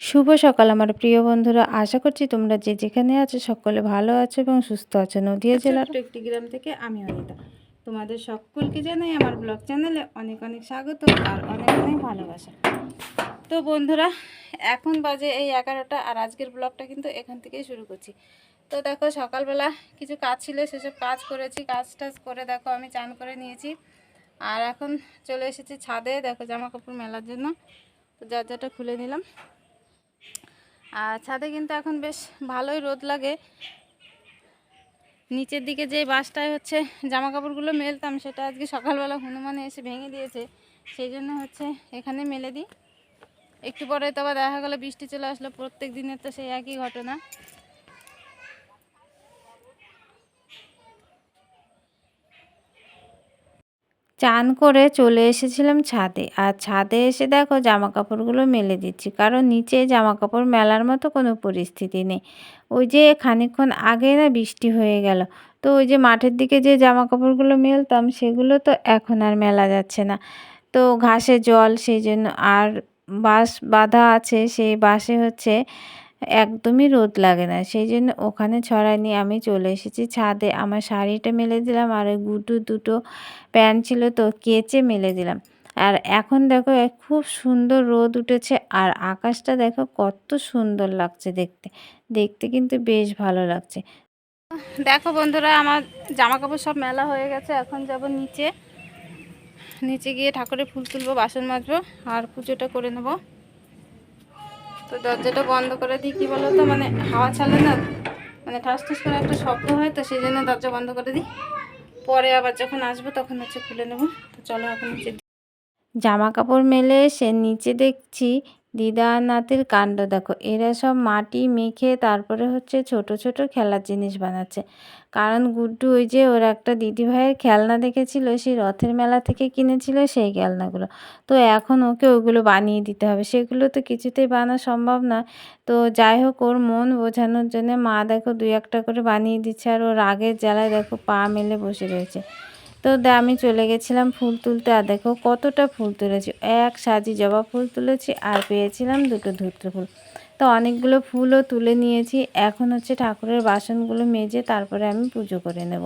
শুভ সকাল আমার প্রিয় বন্ধুরা, আশা করছি তোমরা যে যেখানে আছো সকলে ভালো আছো এবং সুস্থ আছো। নদিয়া জেলার একটি গ্রাম থেকে আমি অনিতা তোমাদের সকলকে জানাই আমার ব্লগ চ্যানেলে অনেক অনেক স্বাগত আর অনেক অনেক ভালোবাসা। তো বন্ধুরা, এখন বাজে এই 11টা আর আজকের ব্লগটা কিন্তু এখান থেকেই শুরু করছি। তো দেখো, সকালবেলা কিছু কাজ ছিল, সেসব কাজ করেছি। কাজ টাজ করে দেখো আমি চান করে নিয়েছি আর এখন চলে এসেছি ছাদে, দেখো জামা কাপড় মেলার জন্য। তো যার যারটা খুলে নিলাম। আর ছাদে কিন্তু এখন বেশ ভালোই রোদ লাগে। নিচের দিকে যে বাসটায় হচ্ছে জামা কাপড়গুলো মেলতাম, সেটা আজকে সকালবেলা হনুমানে এসে ভেঙে দিয়েছে, সেই জন্য হচ্ছে এখানে মেলে দিই। একটু পরে তো আবার দেখা গেলো বৃষ্টি চলে আসলো। প্রত্যেক দিনের তো সেই একই ঘটনা। চান করে চলে এসেছিলাম ছাদে, আর ছাদে এসে দেখো জামা কাপড়গুলো মেলে দিচ্ছি, কারণ নিচে জামা কাপড় মেলার মতো কোনো পরিস্থিতি নেই। ওই যে খানিকক্ষণ আগে না বৃষ্টি হয়ে গেল, তো ওই যে মাঠের দিকে যে জামা কাপড়গুলো মেলতাম সেগুলো তো এখন আর মেলা যাচ্ছে না। তো ঘাসে জল, সেই জন্য আর বাঁশ বাঁধা আছে, সেই বাঁশে হচ্ছে একদমই রোদ লাগে না, সেই জন্য ওখানে ছড়াই নিয়ে আমি চলে এসেছি ছাদে। আমার শাড়িটা মেলে দিলাম আর ওই গুড্ডুর দুটো প্যান্ট ছিল তো কেচে মেলে দিলাম। আর এখন দেখো খুব সুন্দর রোদ উঠেছে আর আকাশটা দেখো কত সুন্দর লাগছে দেখতে। দেখতে কিন্তু বেশ ভালো লাগছে। দেখো বন্ধুরা, আমার জামা কাপড় সব মেলা হয়ে গেছে। এখন যাব নিচে, নিচে গিয়ে ঠাকুরের ফুল তুলবো, বাসন মাজবো আর পুজোটা করে নেব। তো দরজাটা বন্ধ করে দিই, কী বলো তো, মানে হাওয়া ছাড়লে না, মানে ঠাস ঠাস করে একটা শব্দ হয়, তো সেই জন্য দরজা বন্ধ করে দিই। পরে আবার যখন আসবো তখন হচ্ছে খুলে নেব। তো চলো এখন নিচে। জামা কাপড় মেলে এসে নিচে দেখছি দিদা আর নাতির কাণ্ড দেখো। এরা সব মাটি মেখে তারপরে হচ্ছে ছোট ছোট খেলার জিনিস বানাচ্ছে। কারণ গুড্ডু ওই যে ওর একটা দিদিভাইয়ের খেলনা দেখেছিল, সেই রথের মেলা থেকে কিনেছিল সেই খেলনাগুলো। তো এখন ওকে ওগুলো বানিয়ে দিতে হবে, সেগুলো তো কিছুতেই বানানো সম্ভব না। তো যাই হোক, ওর মন বোঝানোর জন্য মা দেখো দুই একটা করে বানিয়ে দিচ্ছে, আর ওর রাগের জ্বালায় দেখো পা মেলে বসে রয়েছে। তো আমি চলে গেছিলাম ফুল তুলতে, আর দেখো কতটা ফুল তুলেছি। এক সাজি জবা ফুল তুলেছি আর পেয়েছিলাম দুটো ধূত্র ফুল। তো অনেকগুলো ফুলও তুলে নিয়েছি। এখন হচ্ছে ঠাকুরের বাসনগুলো মেজে তারপরে আমি পুজো করে নেব।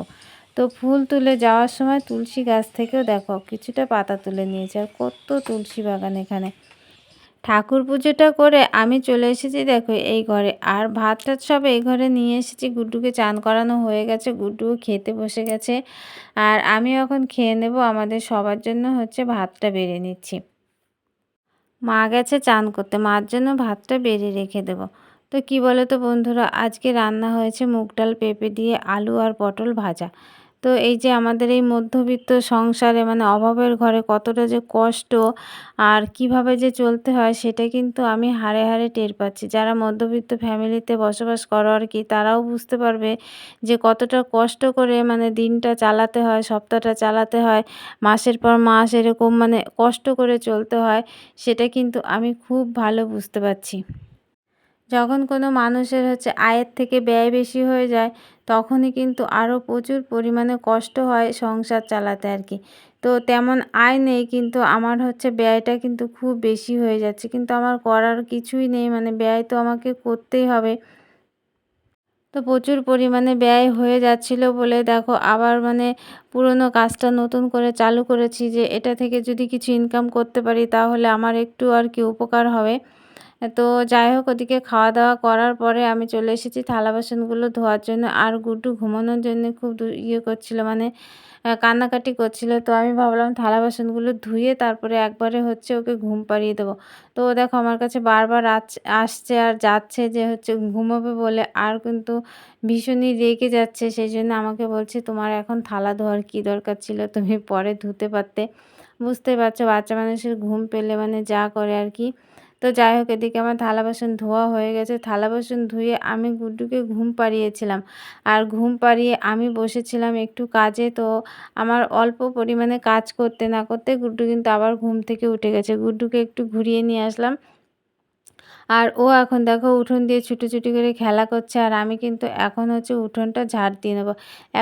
তো ফুল তুলে যাওয়ার সময় তুলসী গাছ থেকেও দেখো কিছুটা পাতা তুলে নিয়েছি। আর কত তুলসী বাগান এখানে। ঠাকুর পুজোটা করে আমি চলে এসেছি দেখো এই ঘরে, আর ভাত টাত সব এই ঘরে নিয়ে এসেছি। গুড্ডুকে চান করানো হয়ে গেছে, গুড্ডুও খেতে বসে গেছে, আর আমি এখন খেয়ে নেব। আমাদের সবার জন্য হচ্ছে ভাতটা বেড়ে নিচ্ছি। মা গেছে চান করতে, মার জন্য ভাতটা বেড়ে রেখে দেব। তো কি বলো তো বন্ধুরা, আজকে রান্না হয়েছে মুগ ডাল, পেঁপে দিয়ে আলু আর পটল ভাজা। তো এই যে আমাদের এই মধ্যবিত্ত সংসারে, মানে অভাবের ঘরে কতটা যে কষ্ট আর কিভাবে যে চলতে হয়, সেটা কিন্তু আমি হাড়ে হাড়ে টের পাচ্ছি। যারা মধ্যবিত্ত ফ্যামিলিতে বসবাস করো আর কি, তারাও বুঝতে পারবে যে কতটা কষ্ট করে মানে দিনটা চালাতে হয়, সপ্তাহটা চালাতে হয়, মাসের পর মাস এরকম মানে কষ্ট করে চলতে হয়। সেটা কিন্তু আমি খুব ভালো বুঝতে পারছি। যখন কোনো মানুষের হচ্ছে আয়ের থেকে ব্যয় বেশি হয়ে যায়, তখনই কিন্তু আরও প্রচুর পরিমাণে কষ্ট হয় সংসার চালাতে আর কি। তো তেমন আয় নেই, কিন্তু আমার হচ্ছে ব্যয়টা কিন্তু খুব বেশি হয়ে যাচ্ছে, কিন্তু আমার করার কিছুই নেই, মানে ব্যয় তো আমাকে করতেই হবে। তো প্রচুর পরিমাণে ব্যয় হয়ে যাচ্ছিল বলে দেখো আবার মানে পুরনো কাজটা নতুন করে চালু করেছি, যে এটা থেকে যদি কিছু ইনকাম করতে পারি তাহলে আমার একটু আর কি উপকার হবে। তো যাই হোক, ওদিকে খাওয়া দাওয়া করার পরে আমি চলে এসেছি থালা বাসনগুলো ধোয়ার জন্য। আর গুড্ডু ঘুমানোর জন্য খুব ইয়ে করছিল, মানে কান্নাকাটি করছিল। তো আমি ভাবলাম থালা বাসনগুলো ধুয়ে তারপরে একবারে হচ্ছে ওকে ঘুম পাড়িয়ে দেবো। তো ও দেখো আমার কাছে বারবার আসছে আর যাচ্ছে যে হচ্ছে ঘুমোবে বলে, আর কিন্তু ভীষণই রেগে যাচ্ছে। সেই জন্য আমাকে বলছে, তোমার এখন থালা ধোয়ার কী দরকার ছিল, তুমি পরে ধুতে পারতে। বুঝতেই পারছো বাচ্চা মানুষের ঘুম পেলে মানে যা করে আর কি। তো যাই হোক, এদিকে আমার থালা বাসন ধোয়া হয়ে গেছে। থালা বাসন ধুয়ে আমি গুড্ডুকে ঘুম পাড়িয়েছিলাম, আর ঘুম পাড়িয়ে আমি বসেছিলাম একটু কাজে। তো আমার অল্প পরিমাণে কাজ করতে না করতে গুড্ডু কিন্তু আবার ঘুম থেকে উঠে গেছে। গুড্ডুকে একটু ঘুরিয়ে নিয়ে আসলাম, আর ও এখন দেখো উঠোন দিয়ে ছুটোছুটি করে খেলা করছে, আর আমি কিন্তু এখন হচ্ছে উঠোনটা ঝাড় দিয়ে নেবো।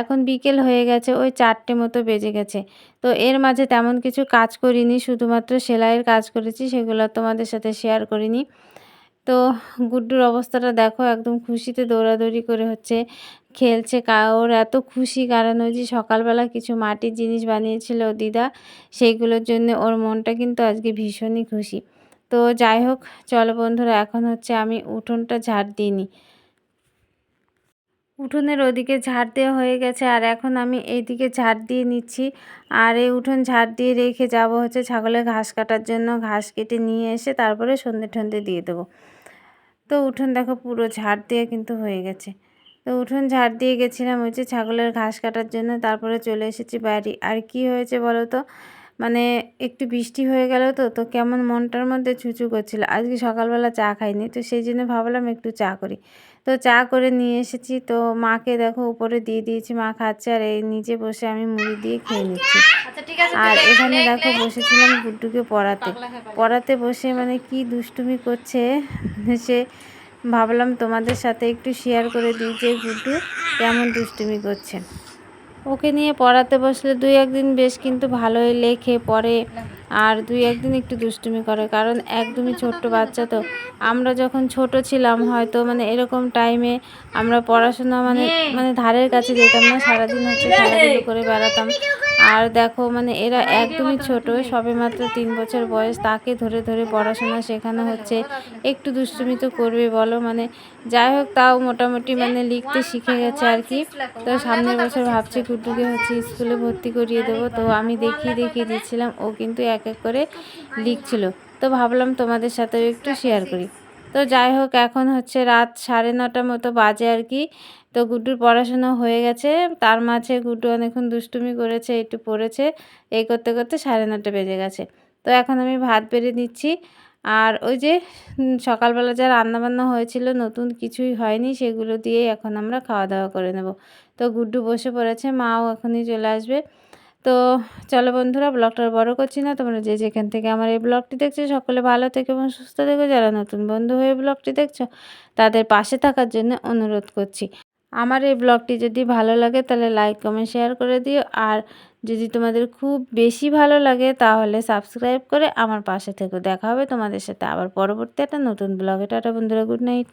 এখন বিকেল হয়ে গেছে, ওই 4টে মতো বেজে গেছে। তো এর মাঝে তেমন কিছু কাজ করিনি, শুধুমাত্র সেলাইয়ের কাজ করেছি, সেগুলো তোমাদের সাথে শেয়ার করিনি। তো গুড্ডুর অবস্থাটা দেখো, একদম খুশিতে দৌড়াদৌড়ি করে হচ্ছে খেলছে। ওর এত খুশি, কারণ ওই যে সকালবেলা কিছু মাটির জিনিস বানিয়েছিল দিদা, সেইগুলোর জন্য ওর মনটা কিন্তু আজকে ভীষণই খুশি। তো যাই হোক, চলো বন্ধুরা, এখন হচ্ছে আমি উঠোনটা ঝাড় দিয়ে নিই। উঠোনের ওদিকে ঝাড় দেওয়া হয়ে গেছে, আর এখন আমি এইদিকে ঝাড় দিয়ে নিচ্ছি। আর এই উঠোন ঝাড় দিয়ে রেখে যাব হচ্ছে ছাগলের ঘাস কাটার জন্য। ঘাস কেটে নিয়ে এসে তারপরে সন্ধে টন্ধে দিয়ে দেবো। তো উঠোন দেখো পুরো ঝাড় দিয়ে কিন্তু হয়ে গেছে। তো উঠোন ঝাড় দিয়ে গেছিলাম ওই যে ছাগলের ঘাস কাটার জন্য, তারপরে চলে এসেছি বাড়ি। আর কি হয়েছে বলো তো, মানে একটু বৃষ্টি হয়ে গেল, তো কেমন মনটার মধ্যে ছুঁচু করছিল। আজকে সকালবেলা চা খাইনি, তো সেই জন্য ভাবলাম একটু চা করি। তো চা করে নিয়ে এসেছি, তো মাকে দেখো উপরে দিয়ে দিয়েছি, মা খাচ্ছে, আর এই নিচে বসে আমি মুড়ি দিয়ে খেয়ে নিচ্ছি। আর এখানে দেখো বসেছিলাম গুড্ডুকে পড়াতে। পড়াতে বসে মানে কি দুষ্টুমি করছে সে, ভাবলাম তোমাদের সাথে একটু শেয়ার করে দিই যে গুড্ডু কেমন দুষ্টুমি করছে। ওকে নিয়ে পড়াতে বসলে 2-1 দিন বেশ কিন্তু ভালোই লেখে পড়ে, আর 2-1 দিন একটু দুষ্টুমি করে, কারণ একদমই ছোট্ট বাচ্চা। তো আমরা যখন ছোট ছিলাম হয়তো মানে এরকম টাইমে আমরা পড়াশোনা মানে মানে ধারের কাছে যেতাম না, সারাদিন হচ্ছে খেলাধুলো করে বেড়াতাম। আর দেখো মানে এরা একদমই ছোট, সবেমাত্র 3 বছর বয়স, তাকে ধরে ধরে পড়াশোনা শেখানো হচ্ছে। একটু দুষ্টুমি তো করবে বলো, মানে যাই হোক, তাও মোটামুটি মানে লিখতে শিখে গেছে আর কি। তো সামনের বছর ভাবছি গুড্ডুকে হচ্ছে স্কুলে ভর্তি করিয়ে দেবো। তো আমি দেখিয়ে দিচ্ছিলাম, ও কিন্তু এক এক করে লিখছিল। তো ভাবলাম তোমাদের সাথেও একটু শেয়ার করি। তো যাই হোক, এখন হচ্ছে রাত 9:30 মতো বাজে আর কি। তো গুড্ডুর পড়াশোনা হয়ে গেছে, তার মাঝে গুড্ডু অনেকক্ষণ দুষ্টুমি করেছে, একটু পড়েছে, এই করতে করতে 9:30 বেজে গেছে। তো এখন আমি ভাত বেড়ে নিচ্ছি। আর ওই যে সকালবেলা যা রান্নাবান্না হয়েছিল, নতুন কিছুই হয়নি, সেগুলো দিয়েই এখন আমরা খাওয়া দাওয়া করে নেব। তো গুড্ডু বসে পড়েছে, মাও এখনই চলে আসবে। তো চলো বন্ধুরা, ব্লগটা বড় করছি না, তোমরা যে যেখান থেকে আমার এই ব্লগটি দেখছো সকলে ভালো থেকো এবং সুস্থ থেকো। যারা নতুন বন্ধু হয়ে ব্লগটি দেখছো তাদের পাশে থাকার জন্য অনুরোধ করছি। আমার এই ব্লগটি যদি ভালো লাগে তাহলে লাইক কমেন্ট শেয়ার করে দিও, আর যদি তোমাদের খুব বেশি ভালো লাগে তাহলে সাবস্ক্রাইব করে আমার পাশে থেকো। দেখা হবে তোমাদের সাথে আবার পরবর্তী একটা নতুন ব্লগে। টাটা বন্ধুরা, গুড নাইট।